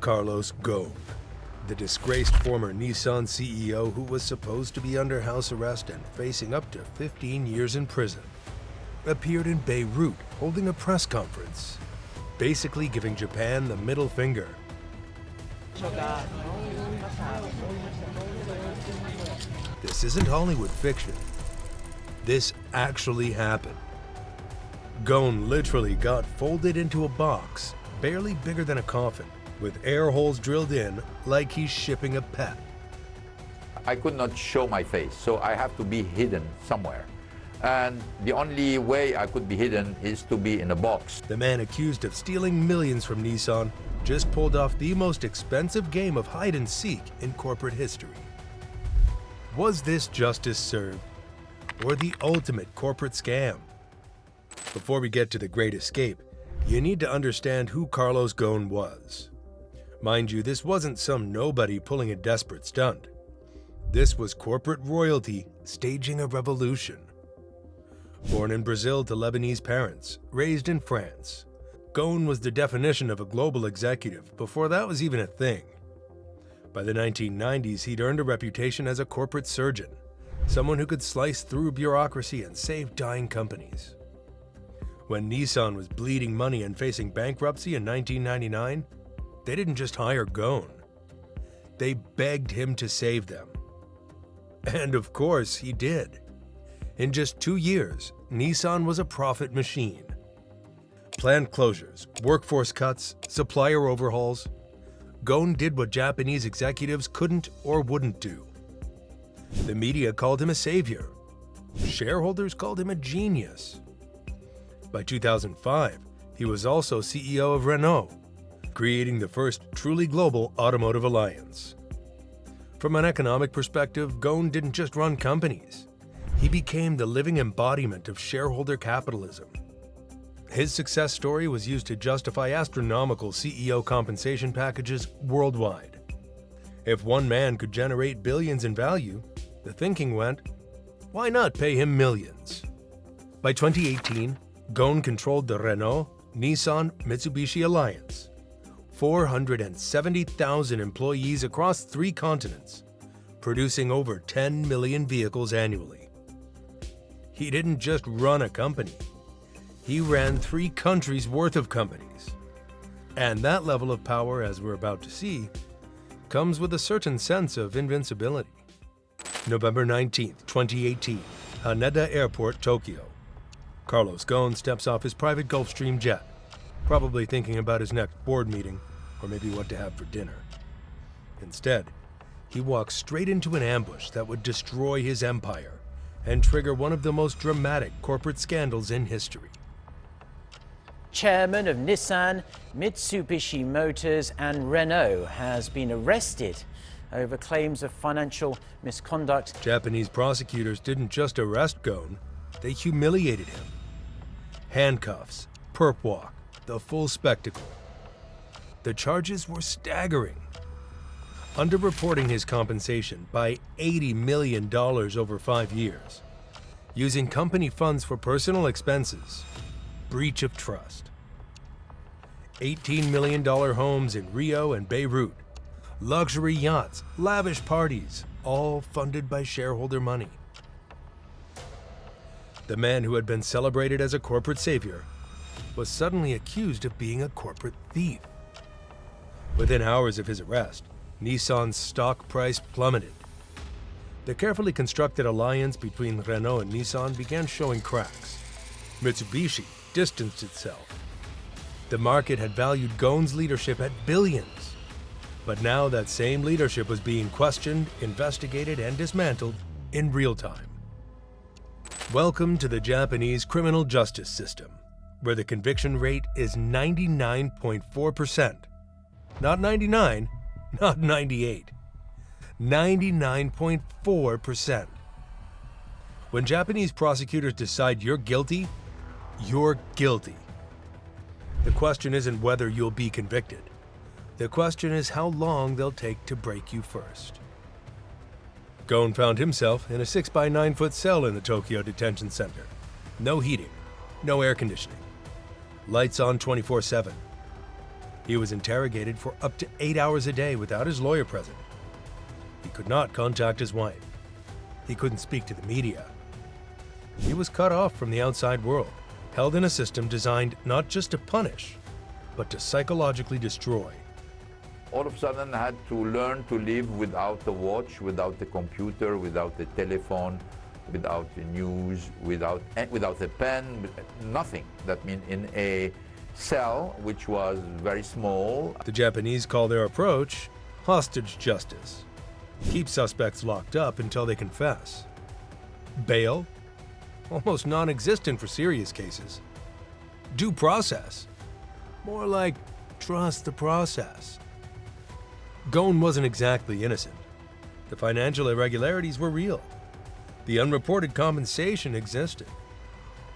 Carlos Ghosn, the disgraced former Nissan CEO who was supposed to be under house arrest and facing up to 15 years in prison, appeared in Beirut holding a press conference, basically giving Japan the middle finger. This isn't Hollywood fiction. This actually happened. Ghosn literally got folded into a box, barely bigger than a coffin, with air holes drilled in like he's shipping a pet. I could not show my face, so I have to be hidden somewhere. And the only way I could be hidden is to be in a box. The man accused of stealing millions from Nissan just pulled off the most expensive game of hide and seek in corporate history. Was this justice served, or the ultimate corporate scam? Before we get to the Great Escape, you need to understand who Carlos Ghosn was. Mind you, this wasn't some nobody pulling a desperate stunt. This was corporate royalty staging a revolution. Born in Brazil to Lebanese parents, raised in France, Ghosn was the definition of a global executive before that was even a thing. By the 1990s, he'd earned a reputation as a corporate surgeon, someone who could slice through bureaucracy and save dying companies. When Nissan was bleeding money and facing bankruptcy in 1999, they didn't just hire Ghosn. They begged him to save them. And of course, he did. In just 2 years, Nissan was a profit machine. Plant closures, workforce cuts, supplier overhauls. Ghosn did what Japanese executives couldn't or wouldn't do. The media called him a savior. Shareholders called him a genius. By 2005, he was also CEO of Renault, creating the first truly global automotive alliance. From an economic perspective, Ghosn didn't just run companies. He became the living embodiment of shareholder capitalism. His success story was used to justify astronomical CEO compensation packages worldwide. If one man could generate billions in value, the thinking went, why not pay him millions? By 2018, Ghosn controlled the Renault, Nissan, Mitsubishi alliance. 470,000 employees across 3 continents, producing over 10 million vehicles annually. He didn't just run a company. He ran 3 countries' worth of companies. And that level of power, as we're about to see, comes with a certain sense of invincibility. November 19, 2018, Haneda Airport, Tokyo. Carlos Ghosn steps off his private Gulfstream jet, probably thinking about his next board meeting or maybe what to have for dinner. Instead, he walks straight into an ambush that would destroy his empire and trigger one of the most dramatic corporate scandals in history. Chairman of Nissan, Mitsubishi Motors and Renault has been arrested over claims of financial misconduct. Japanese prosecutors didn't just arrest Ghosn, they humiliated him. Handcuffs, perp walk, the full spectacle. The charges were staggering. Underreporting his compensation by $80 million over 5 years, using company funds for personal expenses, breach of trust. $18 million homes in Rio and Beirut, luxury yachts, lavish parties, all funded by shareholder money. The man who had been celebrated as a corporate savior was suddenly accused of being a corporate thief. Within hours of his arrest, Nissan's stock price plummeted. The carefully constructed alliance between Renault and Nissan began showing cracks. Mitsubishi distanced itself. The market had valued Ghosn's leadership at billions. But now that same leadership was being questioned, investigated, and dismantled in real time. Welcome to the Japanese criminal justice system, where the conviction rate is 99.4%. Not 99, not 98. 99.4%. When Japanese prosecutors decide you're guilty, you're guilty. The question isn't whether you'll be convicted. The question is how long they'll take to break you first. Ghosn found himself in a 6 by 9 foot cell in the Tokyo detention center. No heating, no air conditioning. Lights on 24/7. He was interrogated for up to 8 hours a day without his lawyer present. He could not contact his wife. He couldn't speak to the media. He was cut off from the outside world, held in a system designed not just to punish, but to psychologically destroy. All of a sudden, I had to learn to live without the watch, without the computer, without the telephone, without the news, without a pen, nothing. That means in a cell, which was very small. The Japanese call their approach hostage justice. Keep suspects locked up until they confess. Bail? Almost non-existent for serious cases. Due process? More like trust the process. Gon wasn't exactly innocent. The financial irregularities were real. The unreported compensation existed.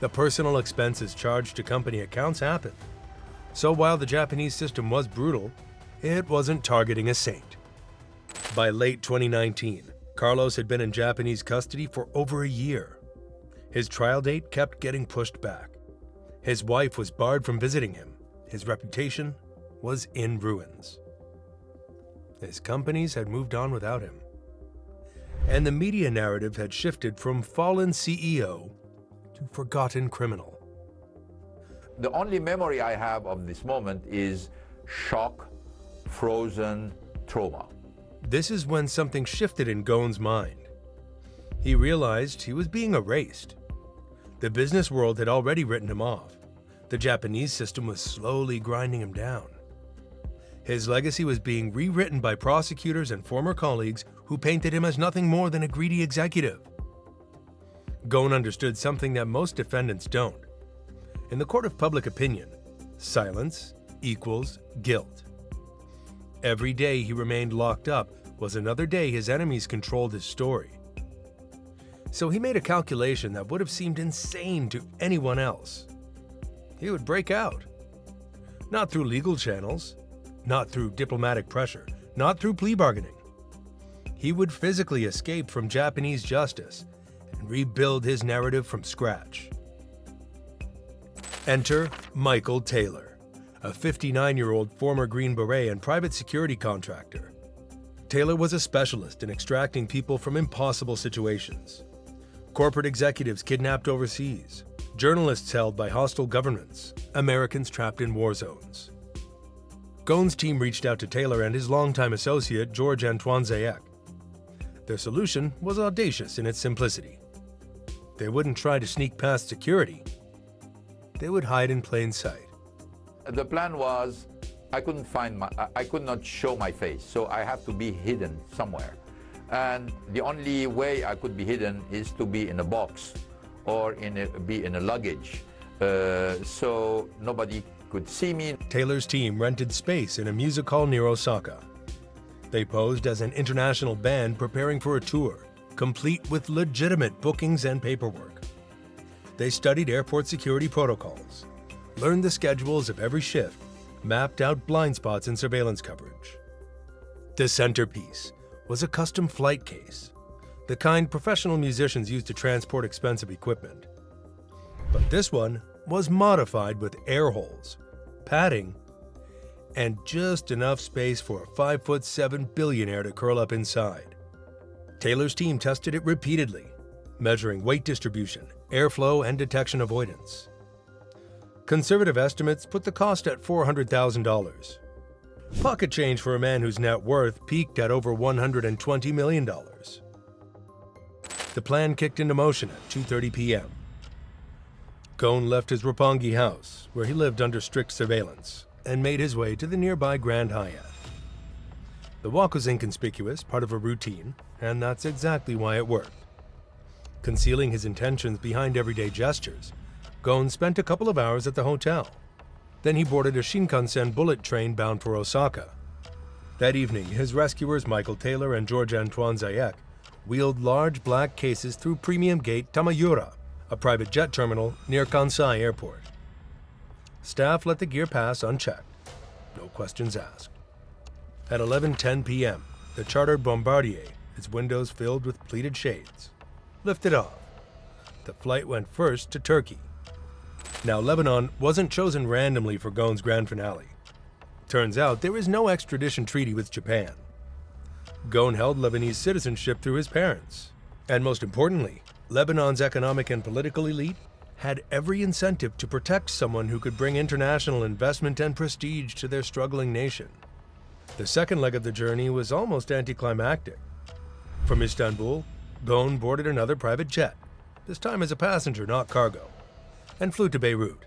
The personal expenses charged to company accounts happened. So while the Japanese system was brutal, it wasn't targeting a saint. By late 2019, Carlos had been in Japanese custody for over a year. His trial date kept getting pushed back. His wife was barred from visiting him. His reputation was in ruins. His companies had moved on without him. And the media narrative had shifted from fallen CEO to forgotten criminal. The only memory I have of this moment is shock, frozen, trauma. This is when something shifted in Gon's mind. He realized he was being erased. The business world had already written him off. The Japanese system was slowly grinding him down. His legacy was being rewritten by prosecutors and former colleagues who painted him as nothing more than a greedy executive. Gon understood something that most defendants don't. In the court of public opinion, silence equals guilt. Every day he remained locked up was another day his enemies controlled his story. So he made a calculation that would have seemed insane to anyone else. He would break out. Not through legal channels, not through diplomatic pressure, not through plea bargaining. He would physically escape from Japanese justice and rebuild his narrative from scratch. Enter Michael Taylor, a 59-year-old former Green Beret and private security contractor. Taylor was a specialist in extracting people from impossible situations. Corporate executives kidnapped overseas, journalists held by hostile governments, Americans trapped in war zones. Gon's team reached out to Taylor and his longtime associate, George Antoine Zayek. Their solution was audacious in its simplicity. They wouldn't try to sneak past security. They would hide in plain sight. The plan was I could not show my face, so I have to be hidden somewhere. And the only way I could be hidden is to be in a box or be in a luggage, so nobody could see me. Taylor's team rented space in a music hall near Osaka. They posed as an international band preparing for a tour, complete with legitimate bookings and paperwork. They studied airport security protocols, learned the schedules of every shift, mapped out blind spots in surveillance coverage. The centerpiece was a custom flight case, the kind professional musicians use to transport expensive equipment. But this one was modified with air holes, padding, and just enough space for a 5'7" billionaire to curl up inside. Taylor's team tested it repeatedly, measuring weight distribution, airflow, and detection avoidance. Conservative estimates put the cost at $400,000. Pocket change for a man whose net worth peaked at over $120 million. The plan kicked into motion at 2:30 p.m. Gon left his Roppongi house, where he lived under strict surveillance, and made his way to the nearby Grand Hyatt. The walk was inconspicuous, part of a routine, and that's exactly why it worked. Concealing his intentions behind everyday gestures, Gon spent a couple of hours at the hotel. Then he boarded a Shinkansen bullet train bound for Osaka. That evening, his rescuers Michael Taylor and George Antoine Zayek wheeled large black cases through Premium Gate Tamayura, a private jet terminal near Kansai Airport. Staff let the gear pass unchecked. No questions asked. At 11:10 p.m., the chartered Bombardier, its windows filled with pleated shades, lifted off. The flight went first to Turkey. Now, Lebanon wasn't chosen randomly for Gon's grand finale. Turns out there is no extradition treaty with Japan. Ghosn held Lebanese citizenship through his parents. And most importantly, Lebanon's economic and political elite had every incentive to protect someone who could bring international investment and prestige to their struggling nation. The second leg of the journey was almost anticlimactic. From Istanbul, Ghosn boarded another private jet, this time as a passenger, not cargo, and flew to Beirut.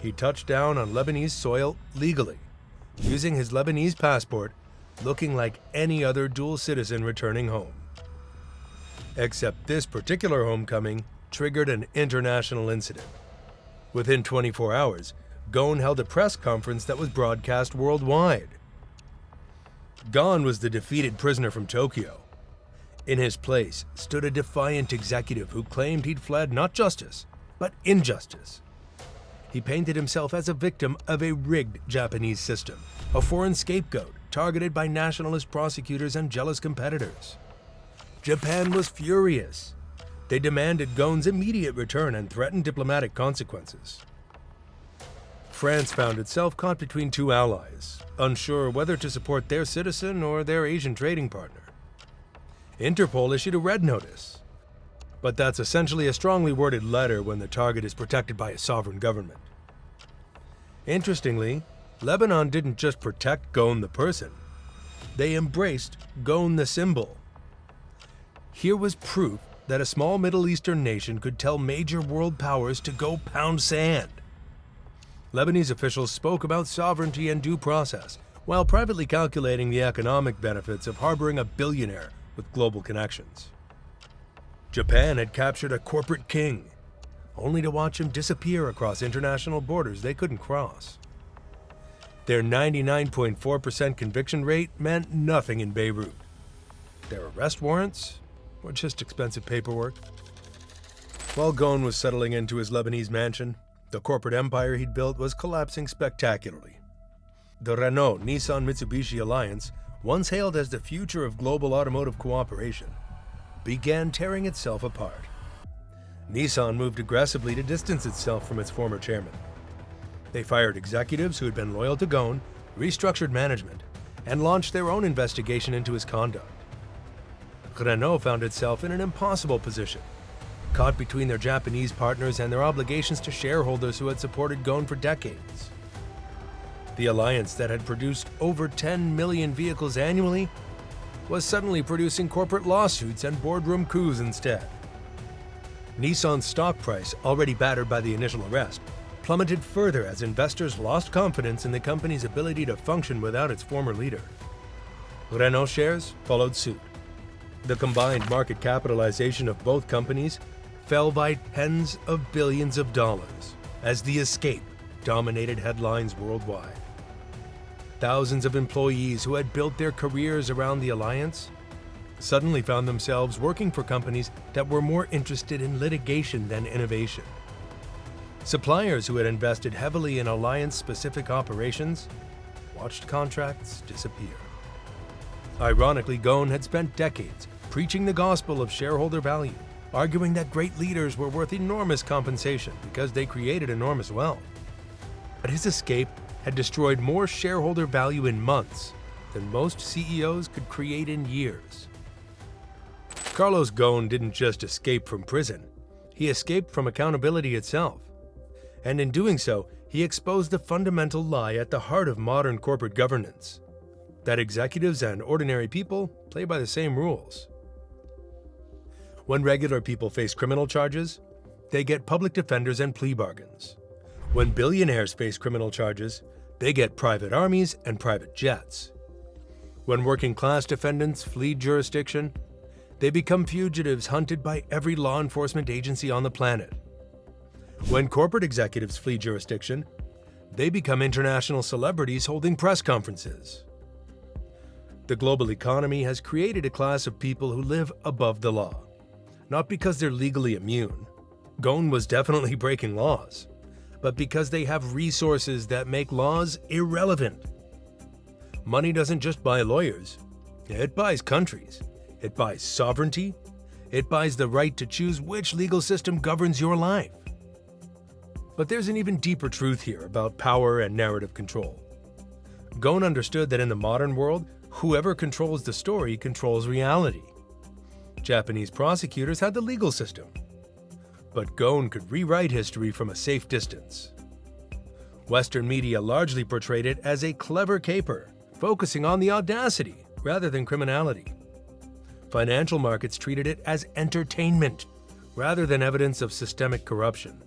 He touched down on Lebanese soil legally, using his Lebanese passport, looking like any other dual citizen returning home. Except this particular homecoming triggered an international incident. Within 24 hours, Ghosn held a press conference that was broadcast worldwide. Gone was the defeated prisoner from Tokyo. In his place stood a defiant executive who claimed he'd fled not justice, but injustice. He painted himself as a victim of a rigged Japanese system, a foreign scapegoat targeted by nationalist prosecutors and jealous competitors. Japan was furious. They demanded Ghosn's immediate return and threatened diplomatic consequences. France found itself caught between two allies, unsure whether to support their citizen or their Asian trading partner. Interpol issued a red notice, but that's essentially a strongly worded letter when the target is protected by a sovereign government. Interestingly, Lebanon didn't just protect Ghosn the person, they embraced Ghosn the symbol. Here was proof that a small Middle Eastern nation could tell major world powers to go pound sand. Lebanese officials spoke about sovereignty and due process, while privately calculating the economic benefits of harboring a billionaire with global connections. Japan had captured a corporate king, only to watch him disappear across international borders they couldn't cross. Their 99.4% conviction rate meant nothing in Beirut. Their arrest warrants were just expensive paperwork. While Ghosn was settling into his Lebanese mansion, the corporate empire he'd built was collapsing spectacularly. The Renault-Nissan-Mitsubishi alliance, once hailed as the future of global automotive cooperation, began tearing itself apart. Nissan moved aggressively to distance itself from its former chairman. They fired executives who had been loyal to Ghosn, restructured management, and launched their own investigation into his conduct. Renault found itself in an impossible position, caught between their Japanese partners and their obligations to shareholders who had supported Ghosn for decades. The alliance that had produced over 10 million vehicles annually was suddenly producing corporate lawsuits and boardroom coups instead. Nissan's stock price, already battered by the initial arrest, plummeted further as investors lost confidence in the company's ability to function without its former leader. Renault shares followed suit. The combined market capitalization of both companies fell by tens of billions of dollars as the escape dominated headlines worldwide. Thousands of employees who had built their careers around the alliance suddenly found themselves working for companies that were more interested in litigation than innovation. Suppliers who had invested heavily in alliance-specific operations watched contracts disappear. Ironically, Ghosn had spent decades preaching the gospel of shareholder value, arguing that great leaders were worth enormous compensation because they created enormous wealth. But his escape had destroyed more shareholder value in months than most CEOs could create in years. Carlos Ghosn didn't just escape from prison, he escaped from accountability itself. And in doing so, he exposed the fundamental lie at the heart of modern corporate governance, that executives and ordinary people play by the same rules. When regular people face criminal charges, they get public defenders and plea bargains. When billionaires face criminal charges, they get private armies and private jets. When working-class defendants flee jurisdiction, they become fugitives hunted by every law enforcement agency on the planet. When corporate executives flee jurisdiction, they become international celebrities holding press conferences. The global economy has created a class of people who live above the law, not because they're legally immune. Ghosn was definitely breaking laws, but because they have resources that make laws irrelevant. Money doesn't just buy lawyers, it buys countries, it buys sovereignty, it buys the right to choose which legal system governs your life. But there's an even deeper truth here about power and narrative control. Ghosn understood that in the modern world, whoever controls the story controls reality. Japanese prosecutors had the legal system, but Ghosn could rewrite history from a safe distance. Western media largely portrayed it as a clever caper, focusing on the audacity rather than criminality. Financial markets treated it as entertainment rather than evidence of systemic corruption.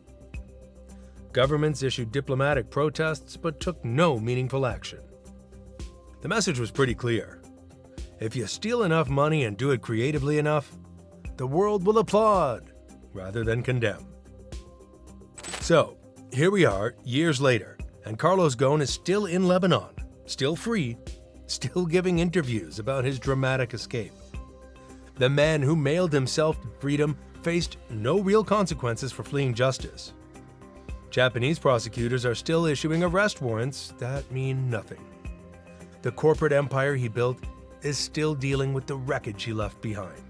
Governments issued diplomatic protests but took no meaningful action. The message was pretty clear. If you steal enough money and do it creatively enough, the world will applaud rather than condemn. So, here we are, years later, and Carlos Ghosn is still in Lebanon, still free, still giving interviews about his dramatic escape. The man who mailed himself to freedom faced no real consequences for fleeing justice. Japanese prosecutors are still issuing arrest warrants that mean nothing. The corporate empire he built is still dealing with the wreckage he left behind.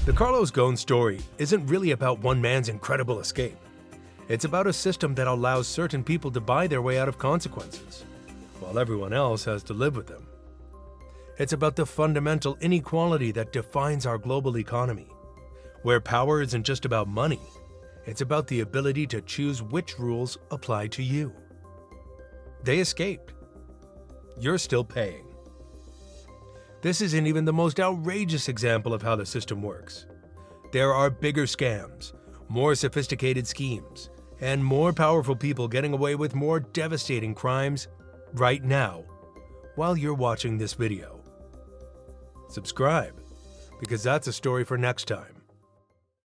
The Carlos Ghosn story isn't really about one man's incredible escape. It's about a system that allows certain people to buy their way out of consequences, while everyone else has to live with them. It's about the fundamental inequality that defines our global economy, where power isn't just about money, it's about the ability to choose which rules apply to you. They escaped. You're still paying. This isn't even the most outrageous example of how the system works. There are bigger scams, more sophisticated schemes, and more powerful people getting away with more devastating crimes right now while you're watching this video. Subscribe, because that's a story for next time.